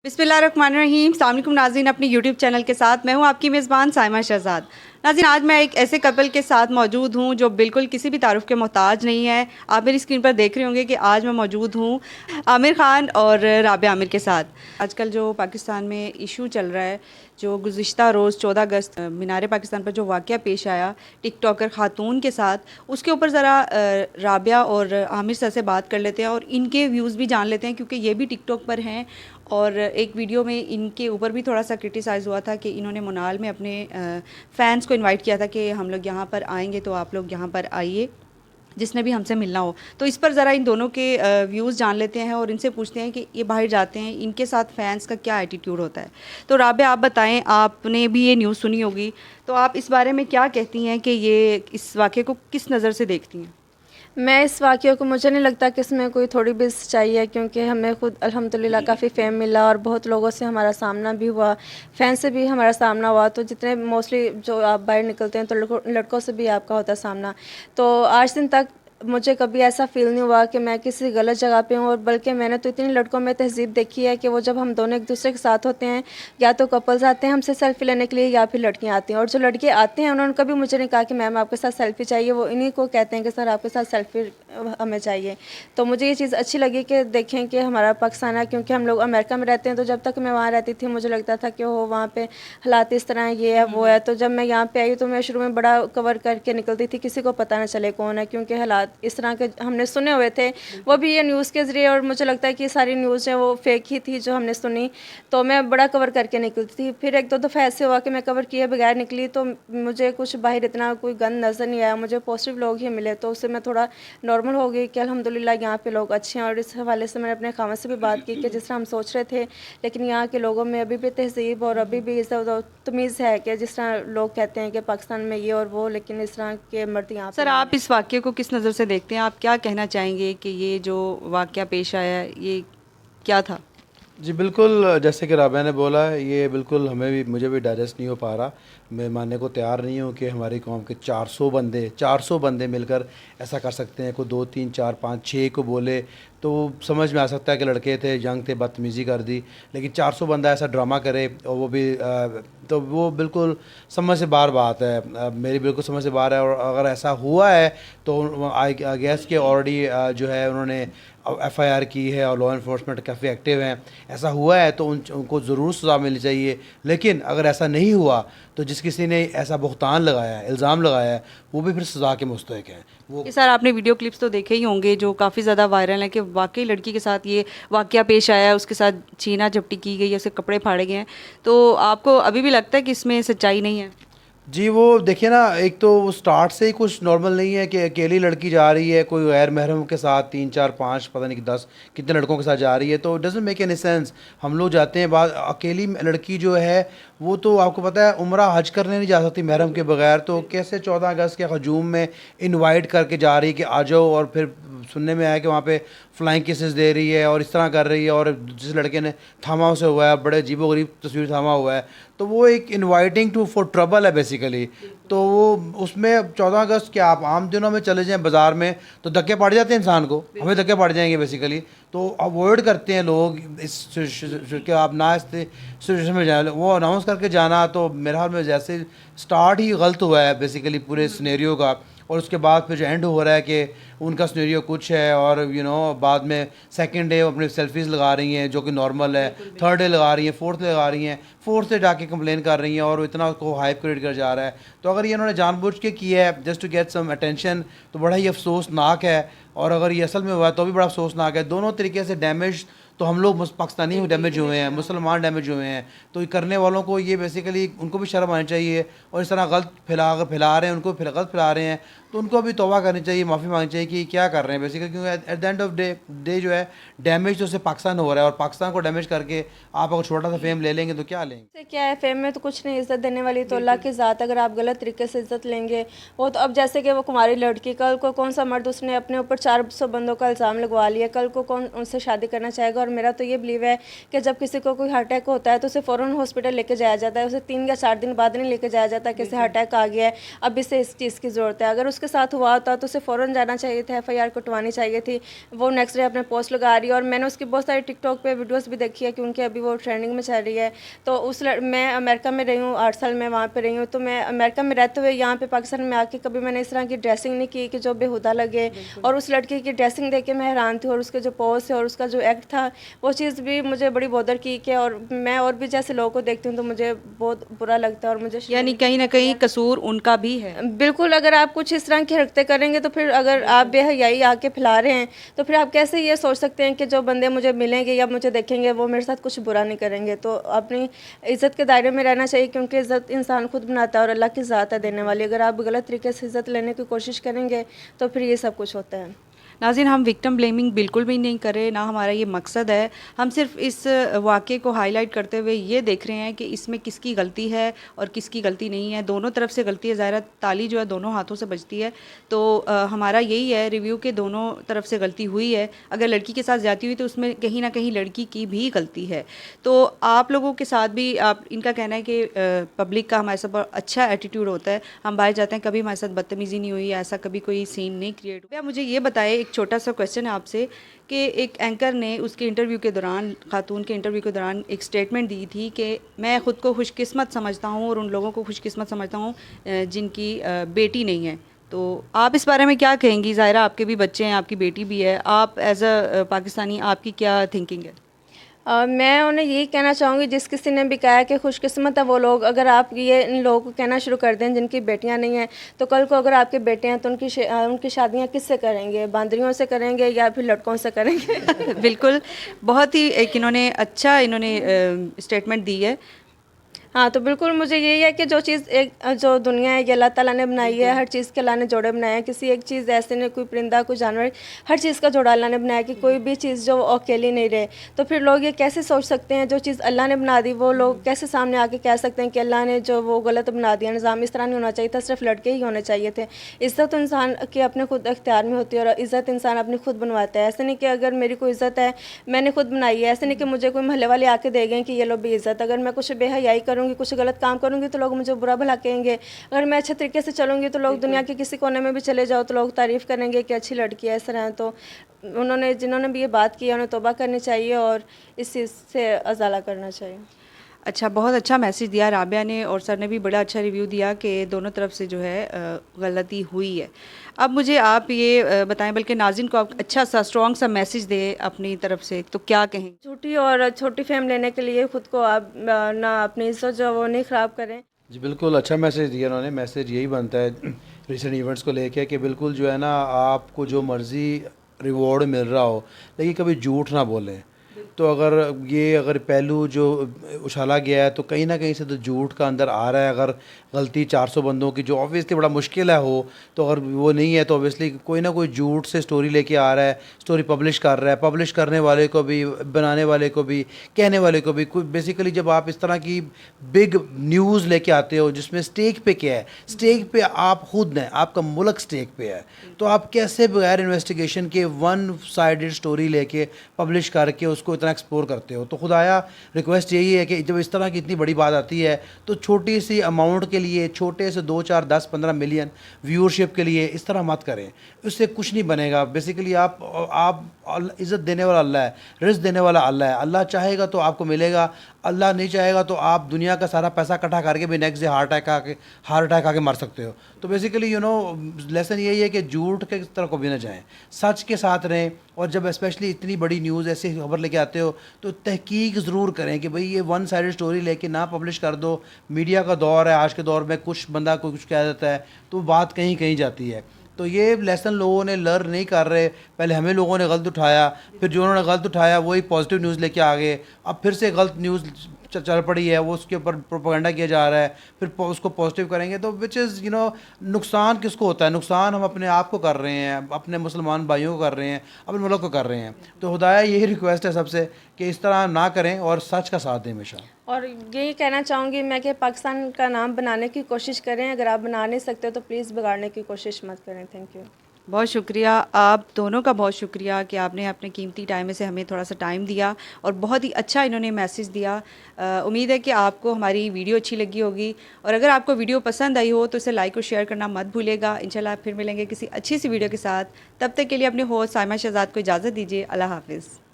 बिस्मिल्लाहिर्रहमानिर्रहीम। अस्सलाम वालेकुम नाज़रीन, अपनी यूट्यूब चैनल के साथ मैं हूं आपकी मेज़बान साइमा शहजाद। नाज़रीन, आज मैं एक ऐसे कपल के साथ मौजूद हूं जो बिल्कुल किसी भी तारुफ के मोहताज नहीं है। आप मेरी स्क्रीन पर देख रहे होंगे कि आज मैं मौजूद हूं आमिर ख़ान और राबिया आमिर के साथ। आजकल जो पाकिस्तान में इशू चल रहा है, जो गुज़िश्ता रोज़ 14 अगस्त मीनार पाकिस्तान पर जो वाक़या पेश आया टिकटॉकर ख़ातून के साथ, उसके ऊपर ज़रा राबिया और आमिर सर से बात कर लेते हैं और इनके व्यूज़ भी जान लेते हैं, क्योंकि ये भी टिकटॉक पर हैं। और एक वीडियो में इनके ऊपर भी थोड़ा सा क्रिटिसाइज़ हुआ था कि इन्होंने मुनाल में अपने फ़ैन्स को इनवाइट किया था कि हम लोग यहाँ पर आएंगे तो आप लोग यहाँ पर आइए, जिसने भी हमसे मिलना हो। तो इस पर ज़रा इन दोनों के व्यूज़ जान लेते हैं और इनसे पूछते हैं कि ये बाहर जाते हैं, इनके साथ फ़ैन्स का क्या एटीट्यूड होता है। तो राबिया, आप बताएं, आपने भी ये न्यूज़ सुनी होगी, तो आप इस बारे में क्या कहती हैं कि ये इस वाक़े को किस नज़र से देखती हैं? मैं इस वाक़ये को, मुझे नहीं लगता कि इसमें कोई थोड़ी भी सच्चाई है, क्योंकि हमें खुद अल्हम्दुलिल्लाह काफ़ी फ़ेम मिला और बहुत लोगों से हमारा सामना भी हुआ, फ़ैन से भी हमारा सामना हुआ। तो जितने मोस्टली जो आप बाहर निकलते हैं तो लड़कों से भी आपका होता है सामना। तो आज दिन तक मुझे कभी ऐसा फ़ील नहीं हुआ कि मैं किसी गलत जगह पे हूँ, और बल्कि मैंने तो इतनी लड़कों में तहज़ीब देखी है कि वो जब हम दोनों एक दूसरे के साथ होते हैं, या तो कपल्स आते हैं हमसे सेल्फ़ी लेने के लिए या फिर लड़कियाँ आती हैं। और जो लड़के आते हैं उन्होंने कभी मुझे नहीं कहा कि मैम आपके साथ सेल्फ़ी चाहिए, वो इन्हीं को कहते हैं कि सर आपके साथ सेल्फ़ी हमें चाहिए। तो मुझे ये चीज़ अच्छी लगी कि देखें कि हमारा पाकिस्तान है, क्योंकि हम लोग अमेरिका में रहते हैं। तो जब तक मैं वहाँ रहती थी मुझे लगता था कि वो वहाँ पे हालात इस तरह हैं, ये है वो है। तो जब मैं यहाँ पे आई तो मैं शुरू में बड़ा कवर करके निकलती थी, किसी को पता ना चले कौन है, क्योंकि हालात इस तरह के हमने सुने हुए थे, वो भी ये न्यूज़ के ज़रिए। और मुझे लगता है कि सारी न्यूज़ है वो फेक ही थी जो हमने सुनी। तो मैं बड़ा कवर करके निकलती थी। फिर एक दो दफ़ा ऐसे हुआ कि मैं कवर किए बगैर निकली तो मुझे कुछ बाहर इतना कोई गंद नज़र नहीं आया, मुझे पॉजिटिव लोग ही मिले। तो उससे मैं थोड़ा नॉर्मल हो गई कि अल्हम्दुलिल्लाह यहाँ पे लोग अच्छे हैं। और इस हवाले से मैंने अपने खामद से भी बात की कि जिस तरह हम सोच रहे थे, लेकिन यहाँ के लोगों में अभी भी तहज़ीब और अभी भी इज़्ज़त और तमीज़ है, कि जिस तरह लोग कहते हैं कि पाकिस्तान में ये और वो, लेकिन इस तरह के मर्द यहाँ सर, पे आप इस वाक़ये को किस नज़र से देखते हैं? आप क्या कहना चाहेंगे कि ये जो वाक़या पेश आया, ये क्या था? जी बिल्कुल, जैसे कि राबिया ने बोला है, ये बिल्कुल हमें भी, मुझे भी डाइजेस्ट नहीं हो पा रहा। मैं मानने को तैयार नहीं हूँ कि हमारी कौम के 400 बंदे मिलकर ऐसा कर सकते हैं। कोई 2 3 4 5 6 को बोले तो समझ में आ सकता है कि लड़के थे, यंग थे, बदतमीज़ी कर दी। लेकिन 400 बंदा ऐसा ड्रामा करे और वो भी तो वो बिल्कुल समझ से बाहर बात है। मेरी बिल्कुल समझ से बाहर है। और अगर ऐसा हुआ है तो आई गेस कि ऑलरेडी जो है उन्होंने एफआईआर की है और लॉ इन्फोर्समेंट काफ़ी एक्टिव हैं। ऐसा हुआ है तो उनको ज़रूर सज़ा मिलनी चाहिए। लेकिन अगर ऐसा नहीं हुआ तो जिस किसी ने ऐसा बुहतान लगाया है, इल्ज़ाम लगाया है, वो भी फिर सज़ा के मुस्तहिक़ है। वो कि सर, आपने वीडियो क्लिप्स तो देखे ही होंगे जो काफ़ी ज़्यादा वायरल हैं कि वाकई लड़की के साथ ये वाक़या पेश आया है, उसके साथ छीना झपटी की गई है, उसके कपड़े फाड़े गए हैं। तो आपको अभी भी लगता है कि इसमें सच्चाई नहीं है? जी, वो देखिए ना, एक तो वो स्टार्ट से ही कुछ नॉर्मल नहीं है कि अकेली लड़की जा रही है कोई गैर महरम के साथ, 3 4 5 पता नहीं कि 10 कितने लड़कों के साथ जा रही है, तो डज़न्ट मेक एनी सेंस। हम लोग जाते हैं, बाद अकेली लड़की जो है वो तो आपको पता है उम्रा हज करने नहीं जा सकती महरम के बगैर। तो कैसे 14 अगस्त के हजूम में इनवाइट करके जा रही है कि आ जाओ, और फिर सुनने में आया कि वहाँ पे फ्लाइंग किसेस दे रही है और इस तरह कर रही है, और जिस लड़के ने थामा उसे हुआ है, बड़े अजीबोगरीब तस्वीर थामा हुआ है, तो वो एक इनवाइटिंग टू फॉर ट्रबल है बेसिकली। तो वो उसमें 14 अगस्त के आप आम दिनों में चले जाएं बाज़ार में तो धक्के पड़ जाते हैं इंसान को, हमें धक्के पड़ जाएंगे बेसिकली। तो अवॉइड करते हैं लोग इस कि आप ना इस सिचुएशन में जाए। वो अनाउंस करके जाना तो मेरे ख्याल में जैसे स्टार्ट ही गलत हुआ है बेसिकली पूरे सिनेरियो का। और उसके बाद फिर जो एंड हो रहा है कि उनका सिनेरियो कुछ है और बाद में सेकंड डे अपने सेल्फीज़ लगा रही हैं जो कि नॉर्मल है, थर्ड डे लगा रही हैं, फोर्थ डे लगा रही हैं, फोर्थ डे जाके कंप्लेन कर रही हैं, और इतना उसको हाइप क्रिएट कर जा रहा है। तो अगर ये इन्होंने जानबूझ के किया है just to get some attention तो बड़ा ही अफसोसनाक है। और अगर ये असल में हुआ तो भी बड़ा अफसोसनाक है। दोनों तरीके से डैमेज तो हम लोग पाकिस्तानी डैमेज हुए हैं, मुसलमान डैमेज हुए हैं। तो ये करने वालों को ये बेसिकली उनको भी शर्म आनी चाहिए, और इस तरह गलत फैला रहे हैं, उनको गलत फैला रहे हैं तो उनको भी तौबा करनी चाहिए, माफ़ी मांगनी चाहिए कि क्या कर रहे हैं बेसिकली। क्योंकि at the end of day जो है डैमेज तो सिर्फ पाकिस्तान हो रहा है, और पाकिस्तान को डैमेज करके आप अगर छोटा सा फेम ले लेंगे तो क्या लेंगे? से क्या है, फेम में तो कुछ नहीं, इज़्ज़त देने वाली तो अल्लाह की ज़ात। अगर आप गलत तरीके से इज़्ज़त लेंगे, वो तो अब जैसे कि वो कुमारी लड़की, कल को कौन सा मर्द उसने अपने ऊपर 400 बंदों का इल्ज़ाम लगवा लिया, कल को कौन उनसे शादी करना चाहेगा? और मेरा तो ये बिलीव है कि जब किसी को कोई हार्ट अटैक होता है तो उसे फ़ौरन हॉस्पिटल लेके जाया जाता है, उसे 3 या 4 दिन बाद नहीं लेके जाया जाता कि इसे हार्ट अटैक आ गया है, अब इसे इस चीज़ की ज़रूरत है। अगर उसके साथ हुआ होता तो उसे फ़ौरन जाना चाहिए था, FIR कटवानी चाहिए थी। वो नेक्स्ट डे अपने पोस्ट लगा रही है और मैंने उसकी बहुत सारी टिकटॉक पे वीडियोस भी देखी है क्योंकि अभी वो ट्रेंडिंग में चल रही है। तो मैं अमेरिका में रही हूँ, 8 साल मैं वहाँ पे रही हूँ, तो मैं अमेरिका में रहते हुए यहाँ पे पाकिस्तान में आके कभी मैंने इस तरह की ड्रेसिंग नहीं की कि जो बेहुदा लगे। और उस लड़की की ड्रेसिंग देख के मैं हैरान थी और उसके जो पोज है और उसका जो एक्ट था वो चीज़ भी मुझे बड़ी बॉदर की कि और मैं और भी जैसे लोगों को देखती हूँ तो मुझे बहुत बुरा लगता है और मुझे यानी कहीं ना कहीं कसूर उनका भी है। बिल्कुल, अगर आप कुछ इस तरह की हरकतें करेंगे तो फिर अगर आप बेहयाई आके फैला रहे हैं तो फिर आप कैसे ये सोच सकते हैं कि जो बंदे मुझे मिलेंगे या मुझे देखेंगे वो मेरे साथ कुछ बुरा नहीं करेंगे। तो अपनी इज़्ज़त के दायरे में रहना चाहिए क्योंकि इज़्ज़त इंसान खुद बनाता है और अल्लाह की ज़ात है देने वाली। अगर आप गलत तरीके से इज़्ज़त लेने की कोशिश करेंगे तो फिर ये सब कुछ होता है। नाज़रीन, हम विक्टिम ब्लेमिंग बिल्कुल भी नहीं कर रहे, ना हमारा ये मकसद है। हम सिर्फ इस वाक़े को हाईलाइट करते हुए ये देख रहे हैं कि इसमें किसकी गलती है और किसकी गलती नहीं है। दोनों तरफ से गलती है, ज़ाहिर ताली जो है दोनों हाथों से बजती है। तो हमारा यही है रिव्यू के दोनों तरफ से गलती हुई है। अगर लड़की के साथ ज़्यादती हुई तो उसमें कहीं ना कहीं लड़की की भी गलती है। तो आप लोगों के साथ भी आप इनका कहना है कि पब्लिक का हमारे साथ बहुत अच्छा एटीट्यूड होता है, हम बाहर जाते हैं कभी हमारे साथ बदतमीज़ी नहीं हुई या ऐसा कभी कोई सीन नहीं क्रिएट हुआ। मुझे ये बताएं, एक छोटा सा क्वेश्चन है आपसे कि एक एंकर ने उसके इंटरव्यू के दौरान, खातून के इंटरव्यू के दौरान एक स्टेटमेंट दी थी कि मैं ख़ुद को खुशकिस्मत समझता हूँ और उन लोगों को खुशकिस्मत समझता हूँ जिनकी बेटी नहीं है। तो आप इस बारे में क्या कहेंगी? ज़ाहिरा आपके भी बच्चे हैं, आपकी बेटी भी है, आप एज अ पाकिस्तानी आपकी क्या थिंकिंग है? मैं उन्हें यही कहना चाहूँगी जिस किसी ने भी कहा है कि खुशकिस्मत है वो लोग, अगर आप ये इन लोगों को कहना शुरू कर दें जिनकी बेटियां नहीं हैं तो कल को अगर आपके बेटे हैं तो उनकी शादियां किससे करेंगे? बांदरियों से करेंगे या फिर लड़कों से करेंगे? बिल्कुल, बहुत ही एक इन्होंने अच्छा स्टेटमेंट दी है। हाँ, तो बिल्कुल मुझे यही है कि जो चीज़ जो दुनिया है ये अल्लाह ताला ने बनाई है, हर चीज़ के अल्लाह ने जोड़े बनाए हैं। किसी एक चीज़ ऐसे नहीं, कोई परिंदा, कोई जानवर, हर चीज़ का जोड़ा अल्लाह ने बनाया कि कोई भी चीज़ जो अकेली नहीं रहे। तो फिर लोग ये कैसे सोच सकते हैं जो चीज़ अल्लाह ने बना दी वो लोग कैसे सामने आके कह सकते हैं कि अल्लाह ने जो वो गलत बना दिया, निज़ाम इस तरह नहीं होना चाहिए था, सिर्फ लड़के ही होने चाहिए थे। इज़्ज़त तो इंसान के अपने खुद इख्तियार में होती है और इज़्ज़त इंसान अपनी खुद बनवाता है। ऐसे नहीं कि अगर मेरी कोई इज़्ज़त है मैंने खुद बनाई है, ऐसे नहीं कि मुझे कोई मोहल्ले वाले आके दे गए कि ये लो बेइज़्ज़त। अगर मैं कुछ बेहयाई करूँगी, कुछ गलत काम करूँगी तो लोग मुझे बुरा भला कहेंगे। अगर मैं अच्छे तरीके से चलूँगी तो लोग दुनिया के किसी कोने में भी चले जाओ तो लोग तारीफ़ करेंगे कि अच्छी लड़की है, इस तरह। तो जिन्होंने भी ये बात की है उन्हें तौबा करनी चाहिए और इस चीज़ से अज़ाला करना चाहिए। अच्छा, बहुत अच्छा मैसेज दिया राबिया ने और सर ने भी बड़ा अच्छा रिव्यू दिया कि दोनों तरफ से जो है गलती हुई है। अब मुझे आप ये बताएं, बल्कि नाज़रीन को आप अच्छा सा स्ट्रॉन्ग सा मैसेज दें अपनी तरफ से, तो क्या कहें? छोटी और छोटी फेम लेने के लिए खुद को आप ना अपनी इज्जत जो वो नहीं ख़राब करें। जी बिल्कुल, अच्छा मैसेज दिया उन्होंने। मैसेज यही बनता है रिसेंट इवेंट्स को लेके कि बिल्कुल जो है ना, आपको जो मर्ज़ी रिवॉर्ड मिल रहा हो लेकिन कभी झूठ ना बोलें। तो अगर पहलू जो उछाला गया है तो कहीं ना कहीं से तो झूठ का अंदर आ रहा है। अगर गलती 400 बंदों की, जो ऑब्वियसली बड़ा मुश्किल है हो, तो अगर वो नहीं है तो ऑब्वियसली कोई ना कोई झूठ से स्टोरी लेके आ रहा है, स्टोरी पब्लिश कर रहा है। पब्लिश करने वाले को भी, बनाने वाले को भी, कहने वाले को भी। कोई बेसिकली जब आप इस तरह की बिग न्यूज़ लेके आते हो जिसमें स्टेक पे क्या है, स्टेक पे आप खुद हैं, आपका मुल्क स्टेक पे है, तो आप कैसे बगैर इन्वेस्टिगेशन के वन साइडेड स्टोरी लेके पब्लिश करके उसको इतना एक्सप्लोर करते हो? तो खुदाया रिक्वेस्ट यही है कि जब इस तरह की इतनी बड़ी बात आती है तो छोटी सी अमाउंट के लिए, छोटे से 2, 4, 10, 15 मिलियन व्यूअरशिप के लिए इस तरह मत करें। उससे कुछ नहीं बनेगा। बेसिकली आप इज़्ज़त देने वाला अल्लाह है, रिज़्क़ देने वाला अल्लाह है। अल्लाह चाहेगा तो आपको मिलेगा, अल्लाह नहीं चाहेगा तो आप दुनिया का सारा पैसा इकट्ठा करके भी नेक्स्ट डे हार्ट अटैक आके मर सकते हो। तो बेसिकली लेसन यही है कि झूठ के तरफ कभी ना जाएं, सच के साथ रहें। और जब स्पेशली इतनी बड़ी न्यूज़ ऐसी खबर लेके आते हो तो तहकीक ज़रूर करें कि भाई ये वन साइडेड स्टोरी लेके ना पब्लिश कर दो। मीडिया का दौर है आज के दौर में, कुछ बंदा कोई कुछ कह देता है तो बात कहीं कहीं जाती है। तो ये लेसन लोगों ने लर्न नहीं कर रहे। पहले हमें लोगों ने गलत उठाया, फिर जो उन्होंने गलत उठाया वही पॉजिटिव न्यूज़ लेके आ गए। अब फिर से गलत न्यूज़ चल पड़ी है, वो उसके ऊपर प्रोपेगेंडा किया जा रहा है, फिर उसको पॉजिटिव करेंगे। तो विच इज़ नुकसान किसको होता है? नुकसान हम अपने आप को कर रहे हैं, अपने मुसलमान भाइयों को कर रहे हैं, अपने मुल्क को कर रहे हैं। तो खुदाया यही रिक्वेस्ट है सबसे कि इस तरह ना करें और सच का साथ दें हमेशा। और यही कहना चाहूँगी मैं कि पाकिस्तान का नाम बनाने की कोशिश करें। अगर आप बना नहीं सकते तो प्लीज़ बिगाड़ने की कोशिश मत करें। Thank you. बहुत शुक्रिया, आप दोनों का बहुत शुक्रिया कि आपने अपने कीमती टाइम में से हमें थोड़ा सा टाइम दिया और बहुत ही अच्छा इन्होंने मैसेज दिया। उम्मीद है कि आपको हमारी वीडियो अच्छी लगी होगी, और अगर आपको वीडियो पसंद आई हो तो इसे लाइक और शेयर करना मत भूलिएगा। इंशाल्लाह फिर मिलेंगे किसी अच्छी सी वीडियो के साथ। तब तक के लिए अपने होस्ट साइमा शहजाद को इजाज़त दीजिए। अल्लाह हाफ़िज़।